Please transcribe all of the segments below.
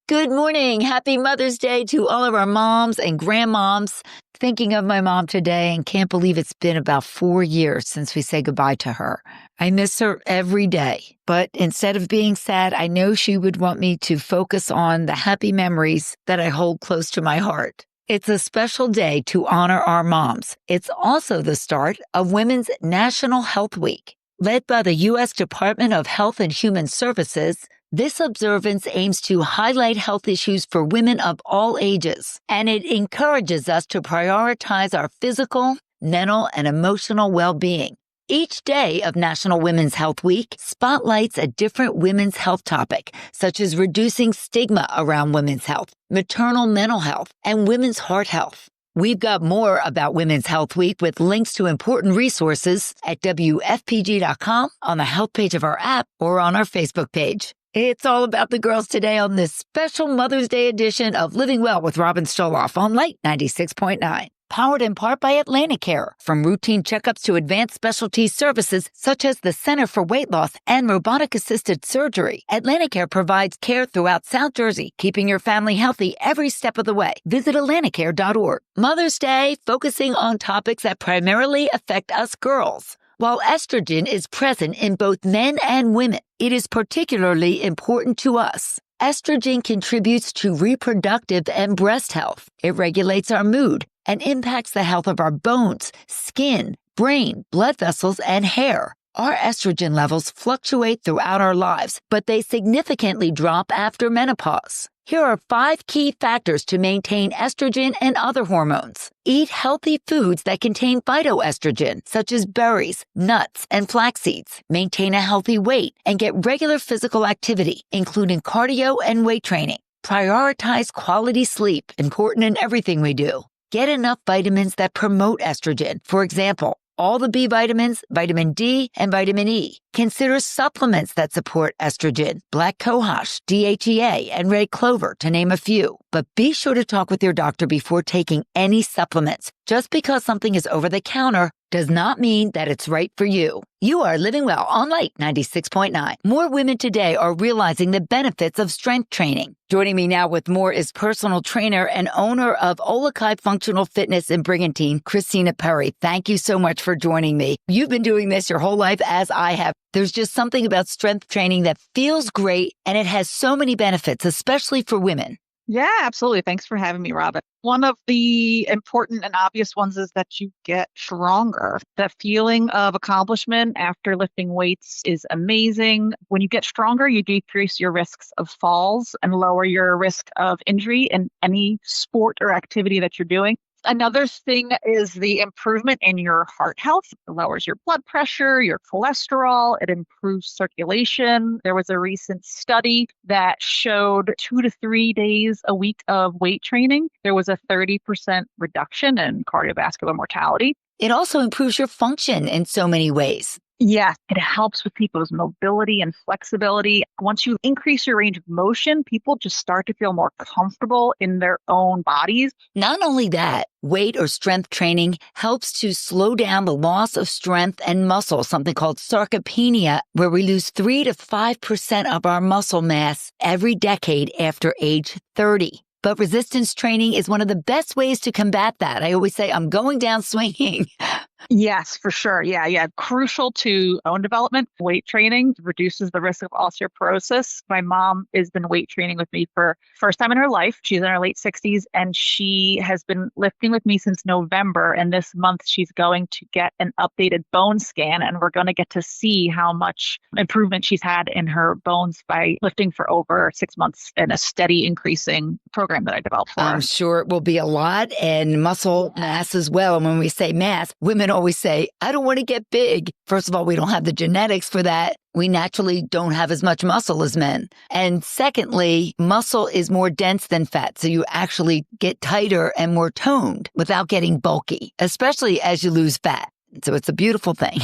Good morning. Happy Mother's Day to all of our moms and grandmoms. Thinking of my mom today and can't believe it's been about 4 years since we said goodbye to her. I miss her every day, but instead of being sad, I know she would want me to focus on the happy memories that I hold close to my heart. It's a special day to honor our moms. It's also the start of Women's National Health Week. Led by the U.S. Department of Health and Human Services, this observance aims to highlight health issues for women of all ages, and it encourages us to prioritize our physical, mental, and emotional well-being. Each day of National Women's Health Week spotlights a different women's health topic, such as reducing stigma around women's health, maternal mental health, and women's heart health. We've got more about Women's Health Week with links to important resources at WFPG.com, on the health page of our app, or on our Facebook page. It's all about the girls today on this special Mother's Day edition of Living Well with Robin Stoloff on Light 96.9. Powered in part by Atlanticare. From routine checkups to advanced specialty services such as the Center for Weight Loss and robotic-assisted surgery, Atlanticare provides care throughout South Jersey, keeping your family healthy every step of the way. Visit Atlanticare.org. Mother's Day, focusing on topics that primarily affect us girls. While estrogen is present in both men and women, it is particularly important to us. Estrogen contributes to reproductive and breast health. It regulates our mood and impacts the health of our bones, skin, brain, blood vessels, and hair. Our estrogen levels fluctuate throughout our lives, but they significantly drop after menopause. Here are 5 key factors to maintain estrogen and other hormones. Eat healthy foods that contain phytoestrogen, such as berries, nuts, and flax seeds. Maintain a healthy weight and get regular physical activity, including cardio and weight training. Prioritize quality sleep, important in everything we do. Get enough vitamins that promote estrogen. For example, all the B vitamins, vitamin D, and vitamin E. Consider supplements that support estrogen, black cohosh, DHEA, and red clover, to name a few. But be sure to talk with your doctor before taking any supplements. Just because something is over the counter does not mean that it's right for you. You are living well on Light 96.9. More women today are realizing the benefits of strength training. Joining me now with more is personal trainer and owner of Olakai Functional Fitness in Brigantine, Christina Perry. Thank you so much for joining me. You've been doing this your whole life, as I have. There's just something about strength training that feels great, and it has so many benefits, especially for women. Yeah, absolutely. Thanks for having me, Robin. One of the important and obvious ones is that you get stronger. The feeling of accomplishment after lifting weights is amazing. When you get stronger, you decrease your risks of falls and lower your risk of injury in any sport or activity that you're doing. Another thing is the improvement in your heart health. It lowers your blood pressure, your cholesterol. It improves circulation. There was a recent study that showed 2 to 3 days a week of weight training. There was a 30% reduction in cardiovascular mortality. It also improves your function in so many ways. Yeah, it helps with people's mobility and flexibility. Once you increase your range of motion, people just start to feel more comfortable in their own bodies. Not only that, weight or strength training helps to slow down the loss of strength and muscle, something called sarcopenia, where we lose 3 to 5% of our muscle mass every decade after age 30. But resistance training is one of the best ways to combat that. I always say, I'm going down swinging. Yes, for sure. Yeah. Crucial to bone development. Weight training reduces the risk of osteoporosis. My mom has been weight training with me for first time in her life. She's in her late 60s, and she has been lifting with me since November. And this month she's going to get an updated bone scan, and we're going to get to see how much improvement she's had in her bones by lifting for over 6 months in a steady increasing program that I developed for her. I'm sure it will be a lot, and muscle mass as well. And when we say mass, women always say, I don't want to get big. First of all, we don't have the genetics for that. We naturally don't have as much muscle as men. And secondly, muscle is more dense than fat. So you actually get tighter and more toned without getting bulky, especially as you lose fat. So it's a beautiful thing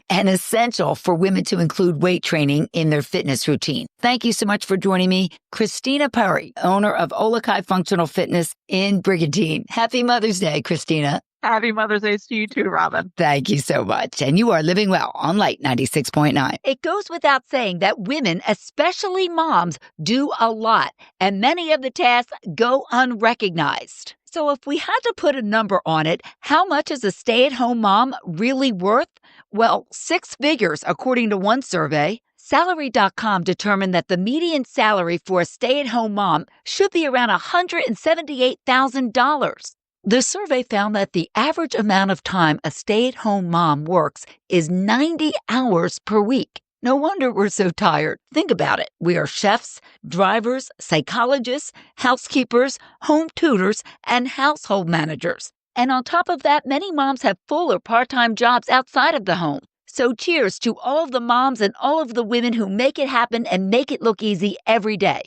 and essential for women to include weight training in their fitness routine. Thank you so much for joining me, Christina Perry, owner of Olakai Functional Fitness in Brigantine. Happy Mother's Day, Christina. Happy Mother's Day to you too, Robin. Thank you so much. And you are living well on Light 96.9. It goes without saying that women, especially moms, do a lot, and many of the tasks go unrecognized. So if we had to put a number on it, how much is a stay-at-home mom really worth? Well, 6 figures, according to one survey. Salary.com determined that the median salary for a stay-at-home mom should be around $178,000. The survey found that the average amount of time a stay-at-home mom works is 90 hours per week. No wonder we're so tired. Think about it. We are chefs, drivers, psychologists, housekeepers, home tutors, and household managers. And on top of that, many moms have full or part-time jobs outside of the home. So cheers to all of the moms and all of the women who make it happen and make it look easy every day.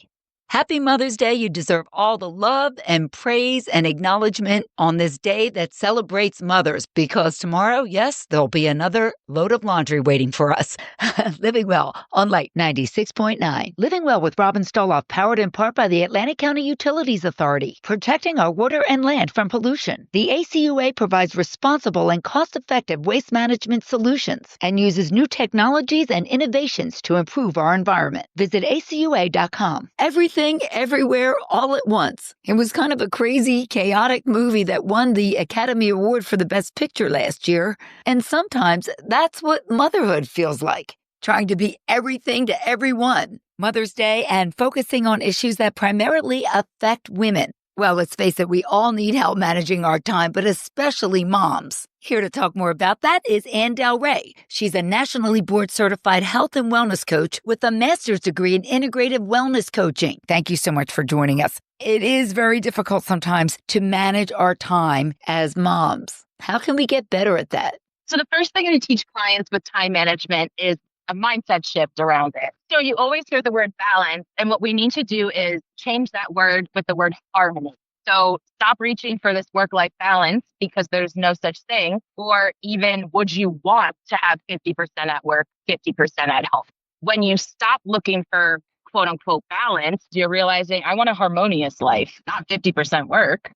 Happy Mother's Day. You deserve all the love and praise and acknowledgement on this day that celebrates mothers, because tomorrow, yes, there'll be another load of laundry waiting for us. Living Well on Light 96.9. Living Well with Robin Stoloff, powered in part by the Atlantic County Utilities Authority, protecting our water and land from pollution. The ACUA provides responsible and cost-effective waste management solutions and uses new technologies and innovations to improve our environment. Visit acua.com. Everything, everywhere, all at once. It was kind of a crazy, chaotic movie that won the Academy Award for the Best Picture last year. And sometimes that's what motherhood feels like, trying to be everything to everyone. Mother's Day and focusing on issues that primarily affect women. Well, let's face it, we all need help managing our time, but especially moms. Here to talk more about that is Ann Del Rey. She's a nationally board-certified health and wellness coach with a master's degree in integrative wellness coaching. Thank you so much for joining us. It is very difficult sometimes to manage our time as moms. How can we get better at that? So the first thing I teach clients with time management is a mindset shift around it. So you always hear the word balance, and what we need to do is change that word with the word harmony. So stop reaching for this work-life balance because there's no such thing, or even would you want to have 50% at work, 50% at home? When you stop looking for quote unquote balance, you're realizing I want a harmonious life, not 50% work.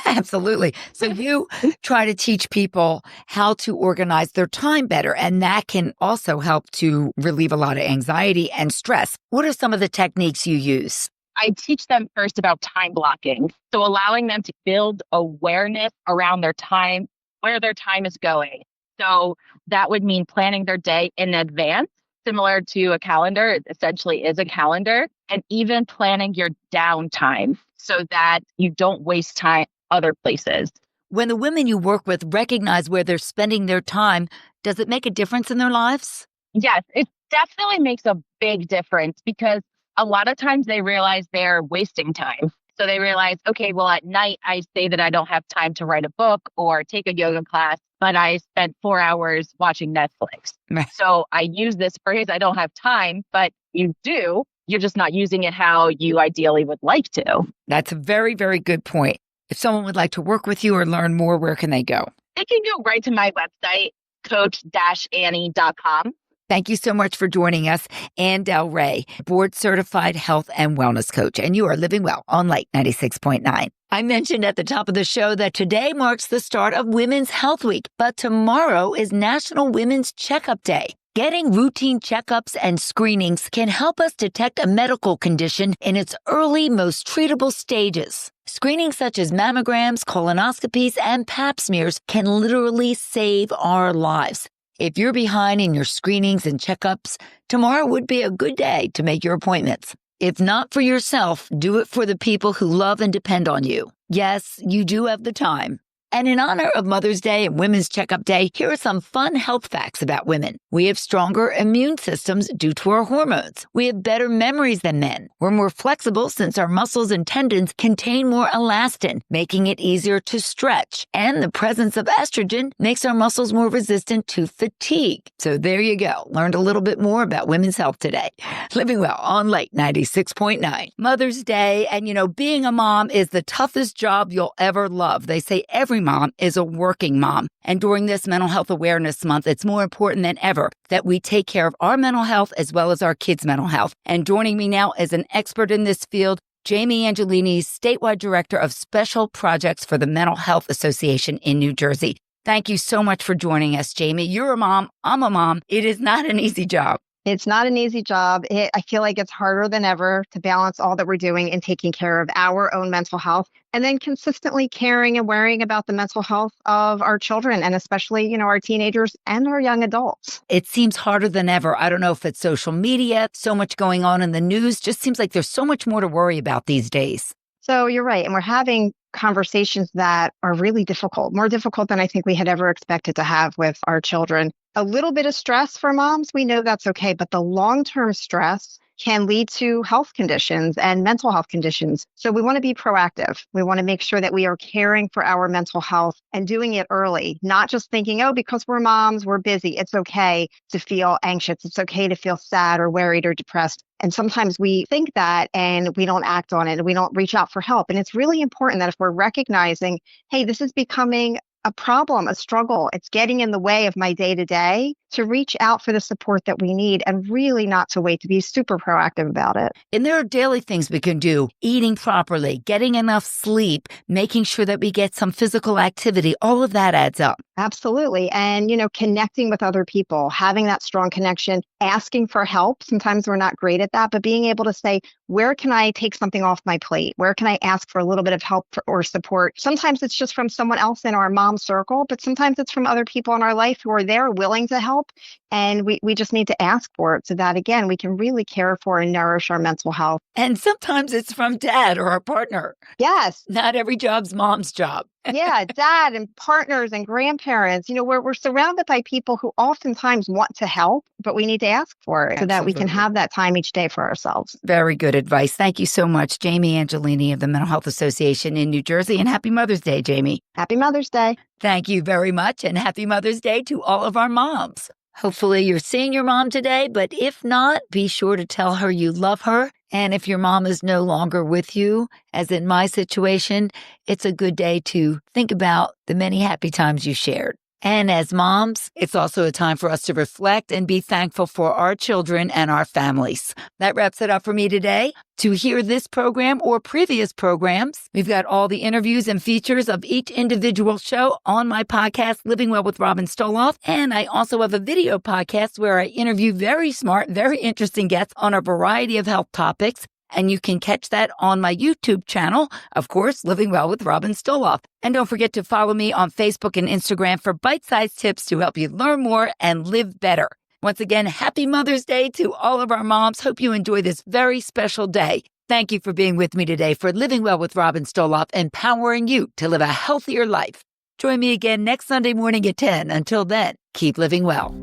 Absolutely. So you try to teach people how to organize their time better, and that can also help to relieve a lot of anxiety and stress. What are some of the techniques you use? I teach them first about time blocking. So allowing them to build awareness around their time, where their time is going. So that would mean planning their day in advance. Similar to a calendar, it essentially is a calendar, and even planning your downtime so that you don't waste time other places. When the women you work with recognize where they're spending their time, does it make a difference in their lives? Yes, it definitely makes a big difference because a lot of times they realize they're wasting time. So they realize, okay, well, at night, I say that I don't have time to write a book or take a yoga class, but I spent 4 hours watching Netflix. So I use this phrase, I don't have time, but you do. You're just not using it how you ideally would like to. That's a very, very good point. If someone would like to work with you or learn more, where can they go? They can go right to my website, coach-annie.com. Thank you so much for joining us. Ann Del Rey, board-certified health and wellness coach, and you are living well on Light 96.9. I mentioned at the top of the show that today marks the start of Women's Health Week, but tomorrow is National Women's Checkup Day. Getting routine checkups and screenings can help us detect a medical condition in its early, most treatable stages. Screenings such as mammograms, colonoscopies, and pap smears can literally save our lives. If you're behind in your screenings and checkups, tomorrow would be a good day to make your appointments. If not for yourself, do it for the people who love and depend on you. Yes, you do have the time. And in honor of Mother's Day and Women's Checkup Day, here are some fun health facts about women. We have stronger immune systems due to our hormones. We have better memories than men. We're more flexible since our muscles and tendons contain more elastin, making it easier to stretch. And the presence of estrogen makes our muscles more resistant to fatigue. So there you go. Learned a little bit more about women's health today. Living Well on Light 96.9. Mother's Day, and being a mom is the toughest job you'll ever love. They say every mom is a working mom. And during this Mental Health Awareness Month, it's more important than ever that we take care of our mental health as well as our kids' mental health. And joining me now is an expert in this field, Jamie Angelini's statewide director of special projects for the Mental Health Association in New Jersey. Thank you so much for joining us, Jamie. You're a mom. I'm a mom. It is not an easy job. It's not an easy job. I feel like it's harder than ever to balance all that we're doing and taking care of our own mental health and then consistently caring and worrying about the mental health of our children and especially, our teenagers and our young adults. It seems harder than ever. I don't know if it's social media, so much going on in the news. Just seems like there's so much more to worry about these days. So you're right. And we're having conversations that are really difficult, more difficult than I think we had ever expected to have with our children. A little bit of stress for moms, we know that's okay, but the long-term stress can lead to health conditions and mental health conditions. So we want to be proactive. We want to make sure that we are caring for our mental health and doing it early, not just thinking, oh, because we're moms, we're busy. It's okay to feel anxious. It's okay to feel sad or worried or depressed. And sometimes we think that and we don't act on it and we don't reach out for help. And it's really important that if we're recognizing, hey, this is becoming a problem, a struggle, it's getting in the way of my day-to-day, to reach out for the support that we need and really not to wait, to be super proactive about it. And there are daily things we can do: eating properly, getting enough sleep, making sure that we get some physical activity. All of that adds up. Absolutely. And, connecting with other people, having that strong connection, asking for help. Sometimes we're not great at that, but being able to say, where can I take something off my plate? Where can I ask for a little bit of help or support? Sometimes it's just from someone else in our mom circle, but sometimes it's from other people in our life who are there willing to help. And we just need to ask for it so that, again, we can really care for and nourish our mental health. And sometimes it's from dad or our partner. Yes. Not every job's mom's job. Yeah, dad and partners and grandparents. We're surrounded by people who oftentimes want to help, but we need to ask for it so that we can have that time each day for ourselves. Very good advice. Thank you so much, Jamie Angelini of the Mental Health Association in New Jersey. And happy Mother's Day, Jamie. Happy Mother's Day. Thank you very much. And happy Mother's Day to all of our moms. Hopefully you're seeing your mom today, but if not, be sure to tell her you love her. And if your mom is no longer with you, as in my situation, it's a good day to think about the many happy times you shared. And as moms, it's also a time for us to reflect and be thankful for our children and our families. That wraps it up for me today. To hear this program or previous programs, we've got all the interviews and features of each individual show on my podcast, Living Well with Robin Stoloff. And I also have a video podcast where I interview very smart, very interesting guests on a variety of health topics. And you can catch that on my YouTube channel, of course, Living Well with Robin Stoloff. And don't forget to follow me on Facebook and Instagram for bite-sized tips to help you learn more and live better. Once again, happy Mother's Day to all of our moms. Hope you enjoy this very special day. Thank you for being with me today for Living Well with Robin Stoloff, empowering you to live a healthier life. Join me again next Sunday morning at 10. Until then, keep living well.